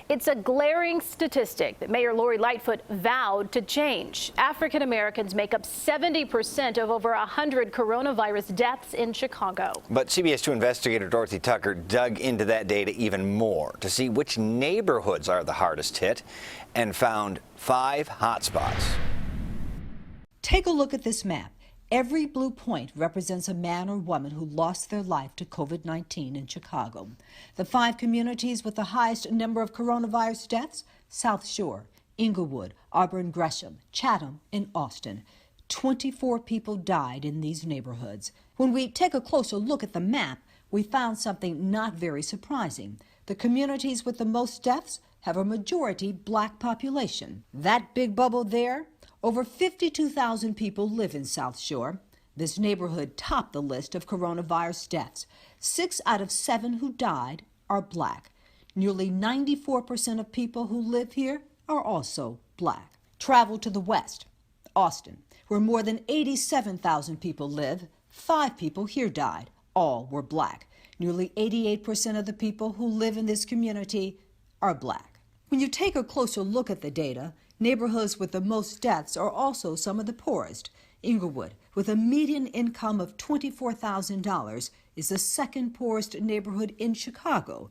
It's a glaring statistic that Mayor Lori Lightfoot vowed to change. African Americans make up 70% of over 100 coronavirus deaths in Chicago. But CBS 2 investigator Dorothy Tucker dug into that data even more to see which neighborhoods are the hardest hit and found 5 hotspots. Take a look at this map. Every blue point represents a man or woman who lost their life to COVID-19 in Chicago. The 5 communities with the highest number of coronavirus deaths: South Shore, Inglewood, Auburn Gresham, Chatham, and Austin. 24 people died in these neighborhoods. When we take a closer look at the map, we found something not very surprising. The communities with the most deaths have a majority black population. That big bubble there? Over 52,000 people live in South Shore. This neighborhood topped the list of coronavirus deaths. 6 out of 7 who died are black. Nearly 94% of people who live here are also black. Travel to the west, Austin, where more than 87,000 people live. 5 people here died. All were black. Nearly 88% of the people who live in this community are black. When you take a closer look at the data, neighborhoods with the most deaths are also some of the poorest. Inglewood, with a median income of $24,000, is the second poorest neighborhood in Chicago.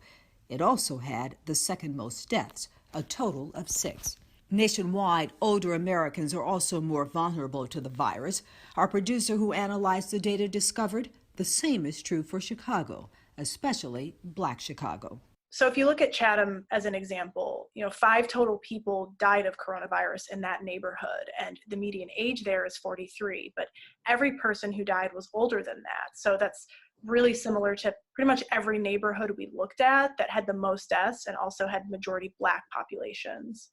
It also had the second most deaths, a total of 6. Nationwide, older Americans are also more vulnerable to the virus. Our producer who analyzed the data discovered the same is true for Chicago, especially Black Chicago. So if you look at Chatham as an example, 5 total people died of coronavirus in that neighborhood, and the median age there is 43, but every person who died was older than that. So that's really similar to pretty much every neighborhood we looked at that had the most deaths and also had majority black populations.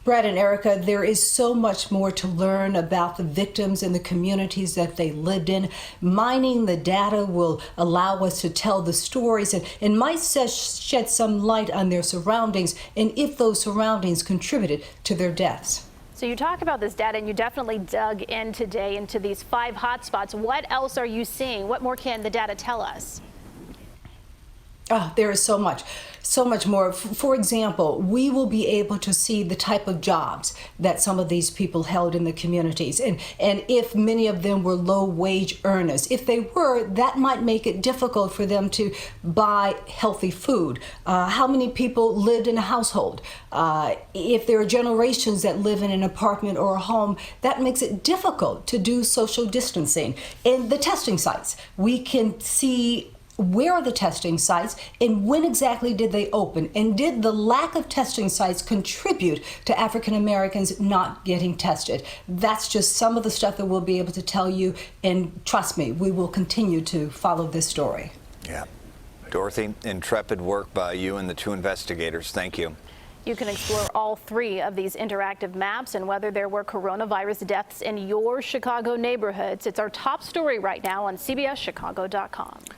Brad and Erica, there is so much more to learn about the victims and the communities that they lived in. Mining the data will allow us to tell the stories and might shed some light on their surroundings and if those surroundings contributed to their deaths. So you talk about this data, and you definitely dug in today into these 5 hotspots. What else are you seeing? What more can the data tell us? Oh, there is so much more. For example, we will be able to see the type of jobs that some of these people held in the communities. And if many of them were low-wage earners, if they were, that might make it difficult for them to buy healthy food. How many people lived in a household? If there are generations that live in an apartment or a home, that makes it difficult to do social distancing. And the testing sites, we can see where are the testing sites and when exactly did they open? And did the lack of testing sites contribute to African Americans not getting tested? That's just some of the stuff that we'll be able to tell you. And trust me, we will continue to follow this story. Yeah. Dorothy, intrepid work by you and the 2 investigators. Thank you. You can explore all 3 of these interactive maps and whether there were coronavirus deaths in your Chicago neighborhoods. It's our top story right now on CBSChicago.com.